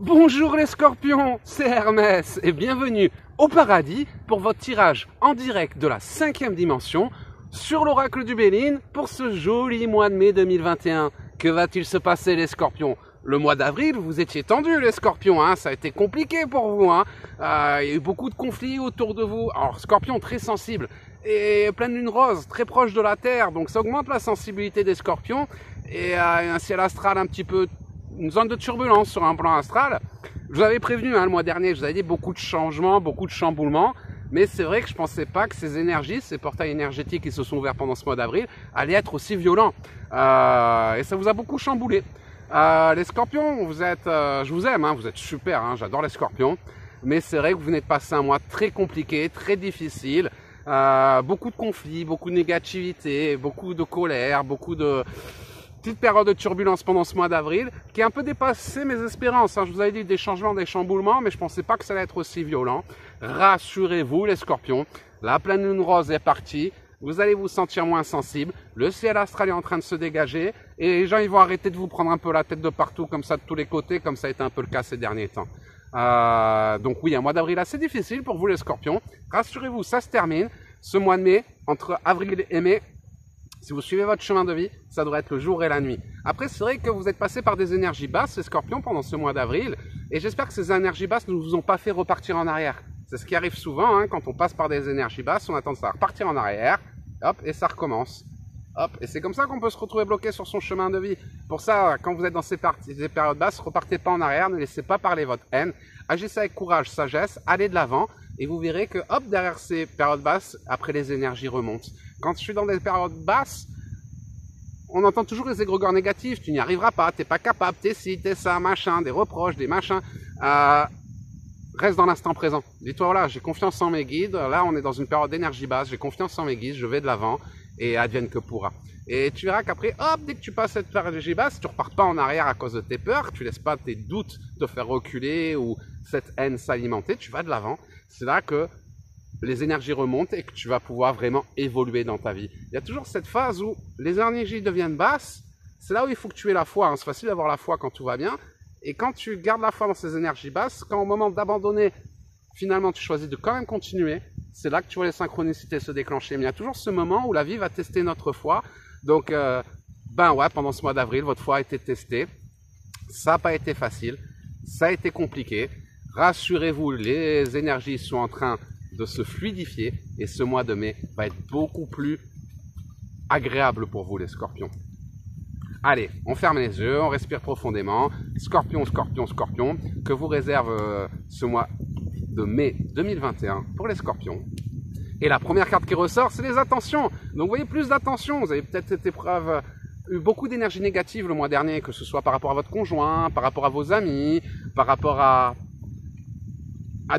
Bonjour les scorpions, c'est Hermès et bienvenue au paradis pour votre tirage en direct de la 5e dimension sur l'oracle du Béline pour ce joli mois de mai 2021. Que va-t-il se passer les scorpions? Le mois d'avril, vous étiez tendus les scorpions, hein, ça a été compliqué pour vous. Hein. Il y a eu beaucoup de conflits autour de vous. Alors scorpion très sensible et pleine lune rose, très proche de la Terre, donc ça augmente la sensibilité des scorpions et un ciel astral un petit peu, une zone de turbulence sur un plan astral. Je vous avais prévenu le mois dernier, je vous avais dit beaucoup de changements, beaucoup de chamboulements, mais c'est vrai que je pensais pas que ces énergies, ces portails énergétiques qui se sont ouverts pendant ce mois d'avril, allaient être aussi violents. Et ça vous a beaucoup chamboulé. Les scorpions, vous êtes, je vous aime, hein, vous êtes super, hein, j'adore les scorpions, mais c'est vrai que vous venez de passer un mois très compliqué, très difficile, beaucoup de conflits, beaucoup de négativité, beaucoup de colère, beaucoup de petite période de turbulence pendant ce mois d'avril, qui a un peu dépassé mes espérances. Hein. Je vous avais dit des changements, des chamboulements, mais je pensais pas que ça allait être aussi violent. Rassurez-vous les scorpions, la pleine lune rose est partie, vous allez vous sentir moins sensible, le ciel astral est en train de se dégager, et les gens ils vont arrêter de vous prendre un peu la tête de partout, comme ça de tous les côtés, comme ça a été un peu le cas ces derniers temps. Donc oui, un mois d'avril assez difficile pour vous les scorpions. Rassurez-vous, ça se termine. Ce mois de mai, entre avril et mai, si vous suivez votre chemin de vie, ça devrait être le jour et la nuit. Après, c'est vrai que vous êtes passé par des énergies basses, les scorpions, pendant ce mois d'avril. Et j'espère que ces énergies basses ne vous ont pas fait repartir en arrière. C'est ce qui arrive souvent, hein, quand on passe par des énergies basses, on attend ça repartir en arrière, hop, et ça recommence. Hop, et c'est comme ça qu'on peut se retrouver bloqué sur son chemin de vie. Pour ça, quand vous êtes dans ces périodes basses, repartez pas en arrière, ne laissez pas parler votre haine. Agissez avec courage, sagesse, allez de l'avant. Et vous verrez que, hop, derrière ces périodes basses, après les énergies remontent. Quand je suis dans des périodes basses, on entend toujours les égrégores négatifs. Tu n'y arriveras pas, t'es pas capable, t'es ci, t'es ça, machin, des reproches, des machins. Reste dans l'instant présent. Dis-toi, voilà, j'ai confiance en mes guides. Là, on est dans une période d'énergie basse. J'ai confiance en mes guides, je vais de l'avant. Et advienne que pourra. Et tu verras qu'après, hop, dès que tu passes cette énergie basse, tu repars pas en arrière à cause de tes peurs. Tu laisses pas tes doutes te faire reculer ou cette haine s'alimenter. Tu vas de l'avant. C'est là que les énergies remontent et que tu vas pouvoir vraiment évoluer dans ta vie. Il y a toujours cette phase où les énergies deviennent basses. C'est là où il faut que tu aies la foi. Hein. C'est facile d'avoir la foi quand tout va bien. Et quand tu gardes la foi dans ces énergies basses, quand au moment d'abandonner, finalement tu choisis de quand même continuer, c'est là que tu vois les synchronicités se déclencher. Mais il y a toujours ce moment où la vie va tester notre foi. Donc, ouais, pendant ce mois d'avril, votre foi a été testée. Ça n'a pas été facile. Ça a été compliqué. Rassurez-vous, les énergies sont en train de se fluidifier et ce mois de mai va être beaucoup plus agréable pour vous les scorpions. Allez, on ferme les yeux, on respire profondément. Scorpion, scorpion, scorpion, que vous réserve ce mois de mai 2021 pour les scorpions. Et la première carte qui ressort, c'est les attentions. Donc vous voyez plus d'attention, vous avez peut-être cette épreuve, eu beaucoup d'énergie négative le mois dernier, que ce soit par rapport à votre conjoint, par rapport à vos amis, par rapport à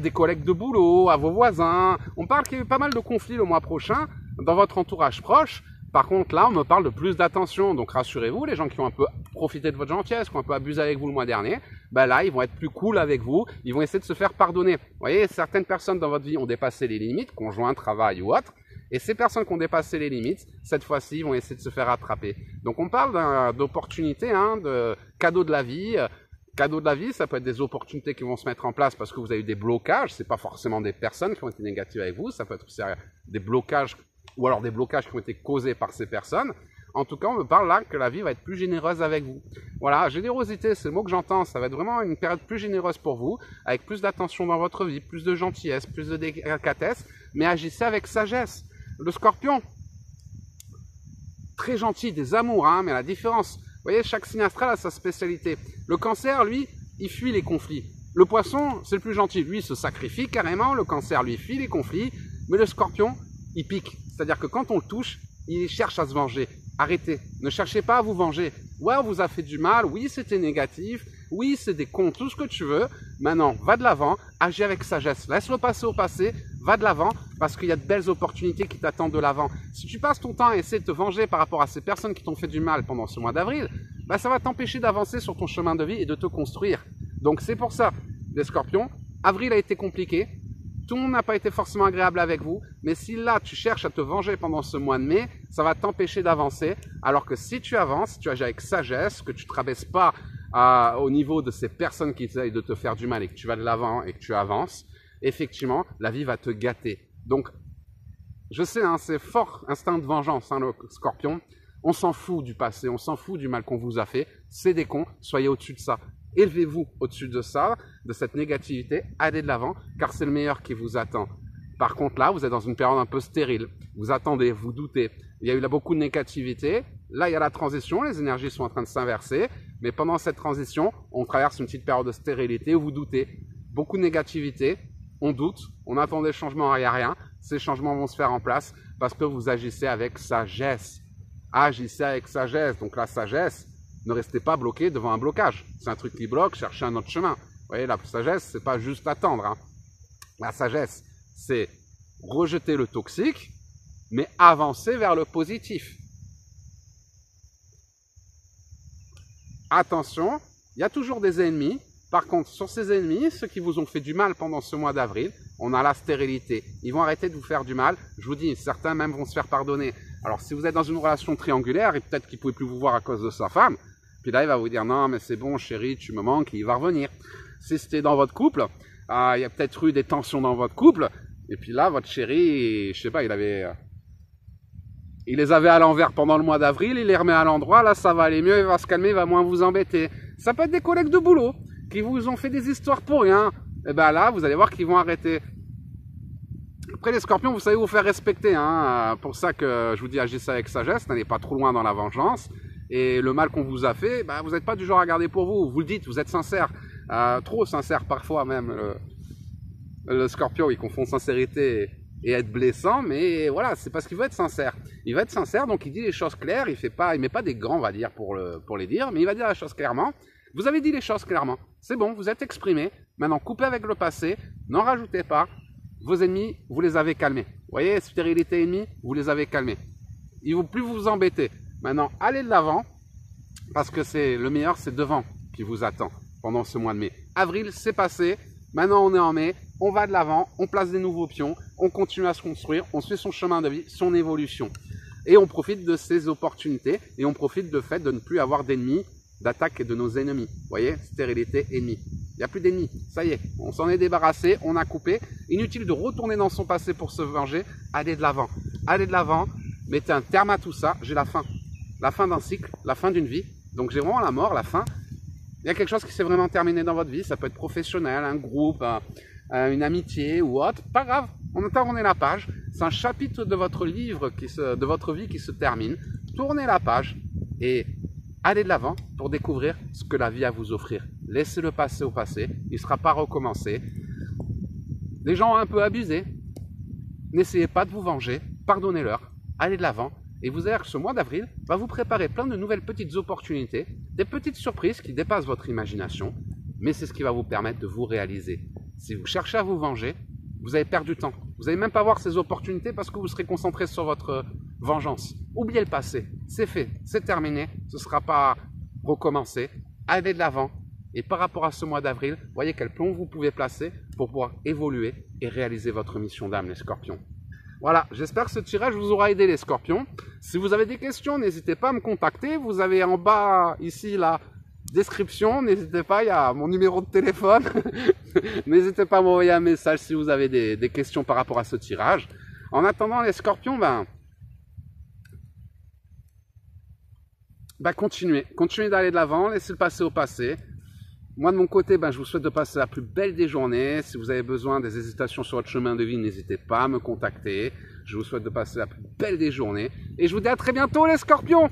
des collègues de boulot, à vos voisins. On parle qu'il y a eu pas mal de conflits le mois prochain dans votre entourage proche. Par contre, là, on me parle de plus d'attention. Donc, rassurez-vous, les gens qui ont un peu profité de votre gentillesse, qui ont un peu abusé avec vous le mois dernier, ben là, ils vont être plus cool avec vous. Ils vont essayer de se faire pardonner. Vous voyez, certaines personnes dans votre vie ont dépassé les limites, conjoint, travail ou autre. Et ces personnes qui ont dépassé les limites, cette fois-ci, vont essayer de se faire rattraper. Donc, on parle d'opportunités, hein, de cadeaux de la vie. Cadeaux de la vie, ça peut être des opportunités qui vont se mettre en place parce que vous avez eu des blocages. C'est pas forcément des personnes qui ont été négatives avec vous. Ça peut être aussi des blocages ou alors des blocages qui ont été causés par ces personnes. En tout cas, on me parle là que la vie va être plus généreuse avec vous. Voilà, générosité, c'est le mot que j'entends. Ça va être vraiment une période plus généreuse pour vous, avec plus d'attention dans votre vie, plus de gentillesse, plus de délicatesse, mais agissez avec sagesse. Le scorpion, très gentil, des amours, hein, mais la différence, vous voyez, chaque signe astral a sa spécialité. Le cancer, lui, il fuit les conflits. Le poisson, c'est le plus gentil. Lui, il se sacrifie carrément. Le cancer, lui, fuit les conflits. Mais le scorpion, il pique. C'est-à-dire que quand on le touche, il cherche à se venger. Arrêtez. Ne cherchez pas à vous venger. Ouais, on vous a fait du mal. Oui, c'était négatif. Oui, c'est des cons, tout ce que tu veux. Maintenant, va de l'avant. Agis avec sagesse. Laisse-le passer au passé. Va de l'avant parce qu'il y a de belles opportunités qui t'attendent de l'avant. Si tu passes ton temps à essayer de te venger par rapport à ces personnes qui t'ont fait du mal pendant ce mois d'avril, bah, ça va t'empêcher d'avancer sur ton chemin de vie et de te construire. Donc c'est pour ça, les scorpions, avril a été compliqué. Tout le monde n'a pas été forcément agréable avec vous, mais si là tu cherches à te venger pendant ce mois de mai, ça va t'empêcher d'avancer. Alors que si tu avances, tu agis avec sagesse, que tu ne te rabaisses pas au niveau de ces personnes qui essayent de te faire du mal et que tu vas de l'avant et que tu avances, effectivement, la vie va te gâter. Donc, je sais, hein, c'est fort instinct de vengeance, hein, le Scorpion. On s'en fout du passé, on s'en fout du mal qu'on vous a fait. C'est des cons, soyez au-dessus de ça. Élevez-vous au-dessus de ça, de cette négativité, allez de l'avant, car c'est le meilleur qui vous attend. Par contre, là, vous êtes dans une période un peu stérile. Vous attendez, vous doutez. Il y a eu là beaucoup de négativité. Là, il y a la transition, les énergies sont en train de s'inverser. Mais pendant cette transition, on traverse une petite période de stérilité où vous doutez. Beaucoup de négativité, on doute, on attend des changements, il n'y a rien. Ces changements vont se faire en place parce que vous agissez avec sagesse. Agissez avec sagesse. Donc la sagesse, ne restez pas bloqué devant un blocage. C'est un truc qui bloque, cherchez un autre chemin. Vous voyez, la sagesse, c'est pas juste attendre, hein. La sagesse, c'est rejeter le toxique, mais avancer vers le positif. Attention, il y a toujours des ennemis. Par contre, sur ces ennemis, ceux qui vous ont fait du mal pendant ce mois d'avril, on a la stérilité. Ils vont arrêter de vous faire du mal. Je vous dis, certains même vont se faire pardonner. Alors, si vous êtes dans une relation triangulaire, et peut-être qu'il ne pouvait plus vous voir à cause de sa femme, puis là, il va vous dire, non, mais c'est bon, chérie, tu me manques, et il va revenir. Si c'était dans votre couple, il y a peut-être eu des tensions dans votre couple, et puis là, votre chéri, je sais pas, il les avait à l'envers pendant le mois d'avril, il les remet à l'endroit, là, ça va aller mieux, il va se calmer, il va moins vous embêter. Ça peut être des collègues de boulot qui vous ont fait des histoires pour rien. Et bien là, vous allez voir qu'ils vont arrêter. Après, les scorpions, vous savez vous faire respecter, hein. Pour ça que je vous dis, agissez avec sagesse, n'allez pas trop loin dans la vengeance. Et le mal qu'on vous a fait, bah, vous n'êtes pas du genre à garder pour vous. Vous le dites, vous êtes sincère. Trop sincère parfois même. Le scorpion, il confond sincérité et être blessant, mais voilà, c'est parce qu'il veut être sincère. Il veut être sincère, donc il dit les choses claires, il met pas des gants, on va dire, pour les dire, mais il va dire les choses clairement. Vous avez dit les choses clairement, c'est bon, vous êtes exprimé. Maintenant, coupez avec le passé, n'en rajoutez pas. Vos ennemis, vous les avez calmés. Vous voyez, stérilité ennemie, vous les avez calmés. Ils ne vont plus vous embêter. Maintenant, allez de l'avant, parce que c'est le meilleur, c'est devant qui vous attend pendant ce mois de mai. Avril, c'est passé. Maintenant, on est en mai, on va de l'avant, on place des nouveaux pions, on continue à se construire, on suit son chemin de vie, son évolution. Et on profite de ces opportunités et on profite du fait de ne plus avoir d'ennemis, d'attaque de nos ennemis. Vous voyez, stérilité, ennemi. Il n'y a plus d'ennemis, ça y est, on s'en est débarrassé, on a coupé. Inutile de retourner dans son passé pour se venger, allez de l'avant. Allez de l'avant, mettez un terme à tout ça, j'ai la fin. La fin d'un cycle, la fin d'une vie. Donc j'ai vraiment la mort, la fin. Il y a quelque chose qui s'est vraiment terminé dans votre vie, ça peut être professionnel, un groupe, une amitié ou autre, pas grave, on a tourné la page. C'est un chapitre de votre livre, de votre vie qui se termine. Tournez la page et allez de l'avant pour découvrir ce que la vie a à vous offrir. Laissez le passé au passé, il ne sera pas recommencé. Les gens ont un peu abusé, n'essayez pas de vous venger, pardonnez-leur, allez de l'avant. Et vous allez voir que ce mois d'avril va vous préparer plein de nouvelles petites opportunités, des petites surprises qui dépassent votre imagination, mais c'est ce qui va vous permettre de vous réaliser. Si vous cherchez à vous venger, vous avez perdu du temps. Vous n'allez même pas voir ces opportunités parce que vous serez concentré sur votre vengeance. Oubliez le passé, c'est fait, c'est terminé, ce ne sera pas recommencé. Allez de l'avant. Et par rapport à ce mois d'avril, voyez quel plomb vous pouvez placer pour pouvoir évoluer et réaliser votre mission d'âme, les scorpions. Voilà, j'espère que ce tirage vous aura aidé, les scorpions. Si vous avez des questions, n'hésitez pas à me contacter. Vous avez en bas, ici, la description. N'hésitez pas, il y a mon numéro de téléphone. N'hésitez pas à m'envoyer un message si vous avez des questions par rapport à ce tirage. En attendant, les scorpions, continuez d'aller de l'avant, laissez le passé au passé. Moi, de mon côté, je vous souhaite de passer la plus belle des journées. Si vous avez besoin des hésitations sur votre chemin de vie, n'hésitez pas à me contacter. Je vous souhaite de passer la plus belle des journées. Et je vous dis à très bientôt, les scorpions!